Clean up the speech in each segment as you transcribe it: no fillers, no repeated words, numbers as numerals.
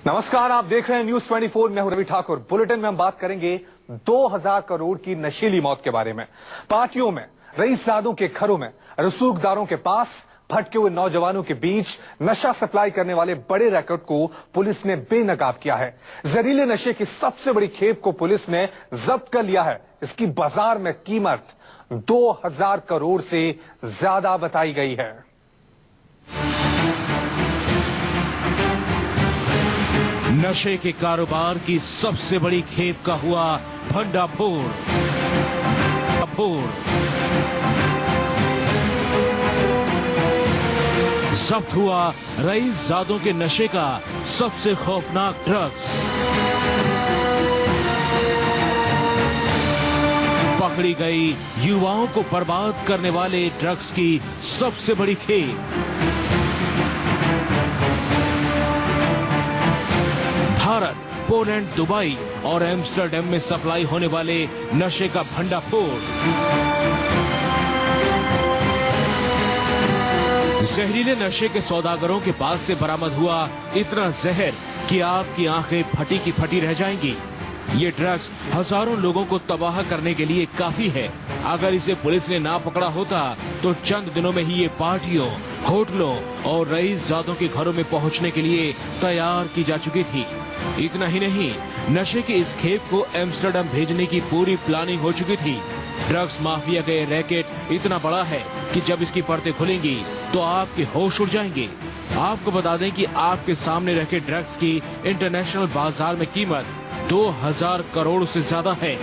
नमस्कार, आप देख रहे हैं न्यूज 24। मैं हूं रवि ठाकुर। बुलेटिन में हम बात करेंगे 2000 करोड़ की नशीली मौत के बारे में। पार्टियों में, रईसजादों के घरों में, रसूखदारों के पास, भटके हुए नौजवानों के बीच नशा सप्लाई करने वाले बड़े रैकेट को पुलिस ने बेनकाब किया है। जहरीले नशे की सबसे बड़ी खेप को पुलिस ने जब्त कर लिया है। इसकी बाजार में कीमत 2000 करोड़ से ज्यादा बताई गई है। नशे के कारोबार की सबसे बड़ी खेप का हुआ भंडाफोड़। जब्त हुआ रईसजादों के नशे का सबसे खौफनाक ड्रग्स। पकड़ी गई युवाओं को बर्बाद करने वाले ड्रग्स की सबसे बड़ी खेप। भारत, पोलैंड, दुबई और एम्स्टर्डम में सप्लाई होने वाले नशे का भंडाफोड़। जहरीले नशे के सौदागरों के पास से बरामद हुआ इतना जहर कि आपकी आंखें फटी की फटी रह जाएंगी। ये ड्रग्स हजारों लोगों को तबाह करने के लिए काफी है। अगर इसे पुलिस ने ना पकड़ा होता तो चंद दिनों में ही ये पार्टियों, होटलों और रईसजादों के घरों में पहुंचने के लिए तैयार की जा चुकी थी। इतना ही नहीं, नशे की इस खेप को एम्स्टर्डम भेजने की पूरी प्लानिंग हो चुकी थी। ड्रग्स माफिया का रैकेट इतना बड़ा है कि जब इसकी परतें खुलेंगी तो आपके होश उड़ जाएंगे। आपको बता दें कि आपके सामने रखे ड्रग्स की इंटरनेशनल बाजार में कीमत 2000 करोड़ से ज्यादा है।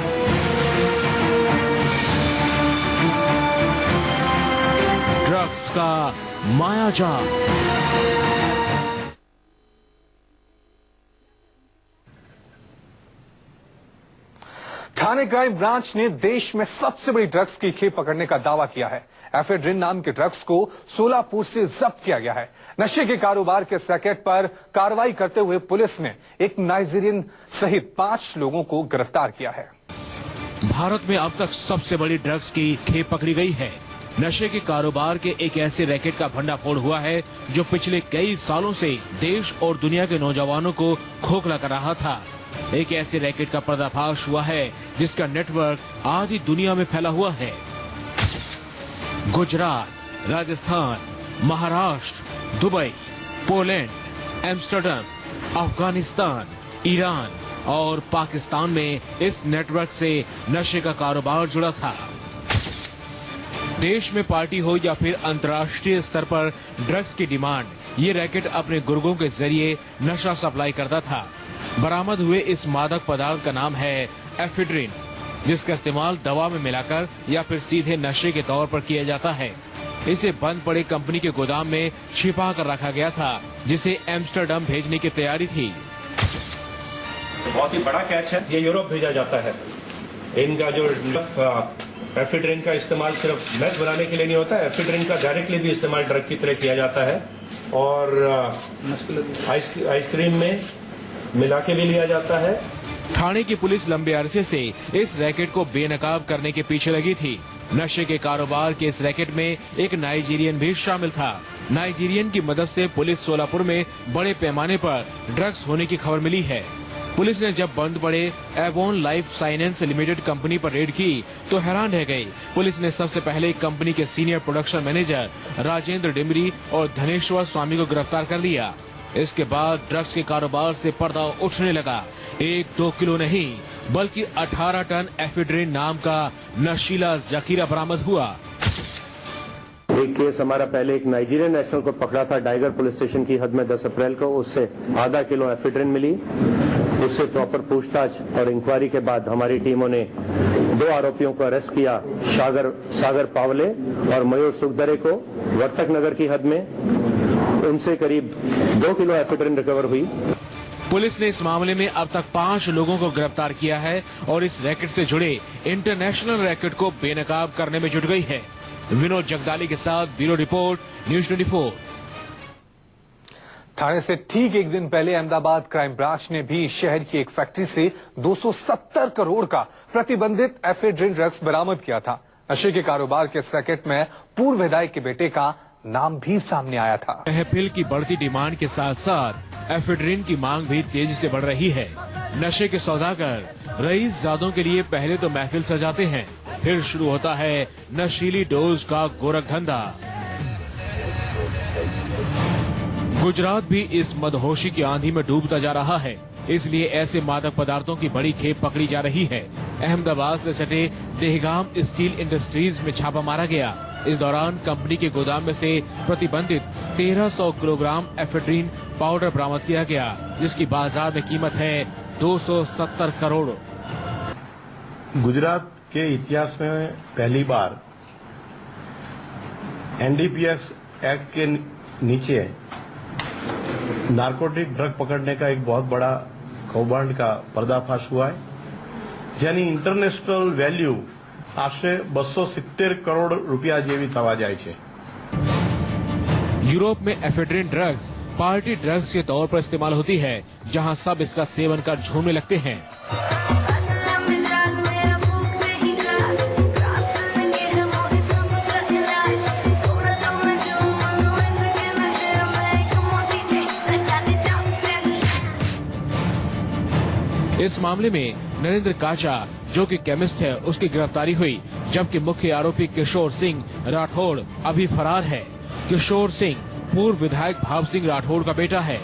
ड्रग्स का मायाजाल। थाने क्राइम ब्रांच ने देश में सबसे बड़ी ड्रग्स की खेप पकड़ने का दावा किया है। एफेड्रिन नाम के ड्रग्स को सोलापुर से जब्त किया गया है। नशे के कारोबार के रैकेट पर कार्रवाई करते हुए पुलिस ने एक नाइजीरियन सहित 5 लोगों को गिरफ्तार किया है। भारत में अब तक सबसे बड़ी ड्रग्स की खेप पकड़ी गई है। नशे के कारोबार के एक ऐसे रैकेट का भंडाफोड़ हुआ है जो पिछले कई सालों से देश और दुनिया के नौजवानों को खोखला कर रहा था। एक ऐसे रैकेट का पर्दाफाश हुआ है जिसका नेटवर्क आधी दुनिया में फैला हुआ है। Gujarat, Rajasthan, Maharashtra, Dubai, Poland, Amsterdam, Afghanistan, Iran और पाकिस्तान में इस नेटवर्क से नशे का कारोबार जुड़ा था। देश में पार्टी हो या फिर अंतर्राष्ट्रीय स्तर पर ड्रग्स की डिमांड, ये रैकेट अपने गुर्गों के जरिए नशा सप्लाई करता था। बरामद हुए इस मादक पदार्थ का नाम है एफेड्रिन, जिसका इस्तेमाल दवा में मिलाकर या फिर सीधे नशे के तौर पर किया जाता है। इसे बंद पड़े कंपनी के गोदाम में छिपा कर रखा गया था, जिसे एम्स्टर्डम भेजने की तैयारी थी। बहुत ही बड़ा कैच है। ये यूरोप भेजा जाता है। इनका जो एफेड्रिन का इस्तेमाल सिर्फ मैथ बनाने के लिए नहीं होता है, एफेड्रिन का डायरेक्टली भी इस्तेमाल ड्रग की तरह किया जाता है और आइसक्रीम में मिला के भी लिया जाता है। थाने की पुलिस लंबे अरसे से इस रैकेट को बेनकाब करने के पीछे लगी थी। नशे के कारोबार के इस रैकेट में एक नाइजीरियन भी शामिल था। नाइजीरियन की मदद से पुलिस सोलापुर में बड़े पैमाने पर ड्रग्स होने की खबर मिली है। पुलिस ने जब बंद पड़े एवोन लाइफ साइनेंस लिमिटेड कंपनी पर रेड की तो हैरान रह गई। पुलिस ने सबसे पहले कंपनी के senior production manager Rajendra Dimri और धनेश्वर स्वामी को गिरफ्तार कर लिया। इसके बाद ड्रग्स के कारोबार से पर्दा उठने लगा। 1-2 किलो नहीं बल्कि 18 टन एफेड्रिन नाम का नशीला जखीरा बरामद हुआ। एक केस हमारा पहले एक नाइजीरियन नेशनल को पकड़ा था टाइगर पुलिस स्टेशन की हद में 10 अप्रैल को। उससे आधा किलो एफेड्रिन मिली। उससे प्रॉपर पूछताछ और इंक्वायरी के बाद हमारी टीमों ने 2 आरोपियों को अरेस्ट किया, सागर पावले और मयूर सुखदरे को वर्तक नगर की हद में। उनसे करीब 2 किलो एफेड्रिन रिकवर हुई। पुलिस ने इस मामले में अब तक 5 लोगों को गिरफ्तार किया है और इस रैकेट से जुड़े इंटरनेशनल रैकेट को बेनकाब करने में जुट गई है। विनोद जगदाली के साथ ब्यूरो रिपोर्ट, न्यूज 24। थाने से ठीक एक दिन पहले अहमदाबाद क्राइम ब्रांच ने भी शहर की एक फैक्ट्री से 270 करोड़ का प्रतिबंधित एफेड्रिन ड्रग्स बरामद किया था। नशे के कारोबार के इस रैकेट में पूर्व विधायक के बेटे का नाम भी सामने आया था। महफिल की बढ़ती डिमांड के साथ साथ एफेड्रिन की मांग भी तेजी से बढ़ रही है। नशे के सौदागर रईस जादों के लिए पहले तो महफिल सजाते हैं, फिर शुरू होता है नशीली डोज का गोरख धंधा। गुजरात भी इस मदहोशी की आंधी में डूबता जा रहा है, इसलिए ऐसे मादक पदार्थों की बड़ी खेप पकड़ी जा रही है। अहमदाबाद से सटे देहगाम स्टील इंडस्ट्रीज में छापा मारा गया। इस दौरान कंपनी के गोदाम में से प्रतिबंधित 1300 किलोग्राम एफेड्रिन पाउडर बरामद किया गया, जिसकी बाजार में कीमत है 270 करोड़। गुजरात के इतिहास में पहली बार एनडीपीएस एक्ट के नीचे नारकोटिक ड्रग पकड़ने का एक बहुत बड़ा कौभांड का पर्दाफाश हुआ है, यानी इंटरनेशनल वेल्यू आश्रे 270 करोड़ रुपया जेवी थवा जाए छे। यूरोप में एफेड्रिन ड्रग्स पार्टी ड्रग्स के तौर पर इस्तेमाल होती है, जहां सब इसका सेवन कर झूमने लगते हैं। इस मामले में नरेंद्र काचा, जो कि केमिस्ट है, उसकी गिरफ्तारी हुई, जबकि मुख्य आरोपी किशोर सिंह राठौड़ अभी फरार है। किशोर सिंह पूर्व विधायक भाव सिंह राठौड़ का बेटा है।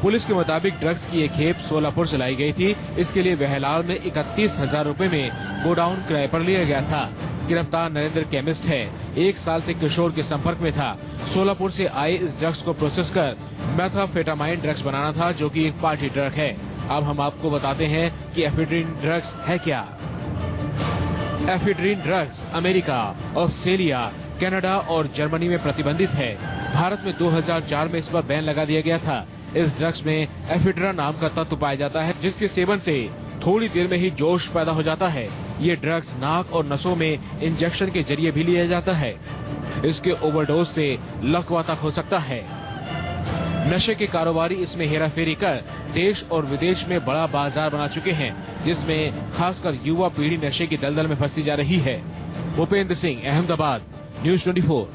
पुलिस के मुताबिक ड्रग्स की एक खेप सोलापुर से लाई गई थी। इसके लिए वहलाल में 31,000 रुपए में गोडाउन किराए पर लिया गया था। गिरफ्तार नरेंद्र केमिस्ट है, 1 साल से किशोर के संपर्क में था। सोलापुर से आए इस ड्रग्स को प्रोसेस कर मेथाम्फेटामाइन ड्रग्स बनाना था, जो कि एक पार्टी ड्रग है। अब हम आपको बताते हैं कि एफेड्रिन ड्रग्स है क्या। Ephedrine drugs America, Australia, Canada और जर्मनी में प्रतिबंधित है। भारत में 2004 में इस पर बैन लगा दिया गया था। इस ड्रग्स में एफेड्रा नाम का तत्व पाया जाता है, जिसके सेवन से थोड़ी देर में ही जोश पैदा हो जाता है। ये ड्रग्स नाक और नसों में इंजेक्शन के जरिए भी लिया जाता है। इसके ओवरडोज से लकवा तक हो सकता है। नशे के कारोबारी इसमें हेराफेरी कर देश और विदेश में बड़ा बाजार बना चुके हैं, जिसमें खासकर युवा पीढ़ी नशे की दलदल में फंसती जा रही है। भूपेंद्र सिंह, अहमदाबाद, न्यूज़ 24।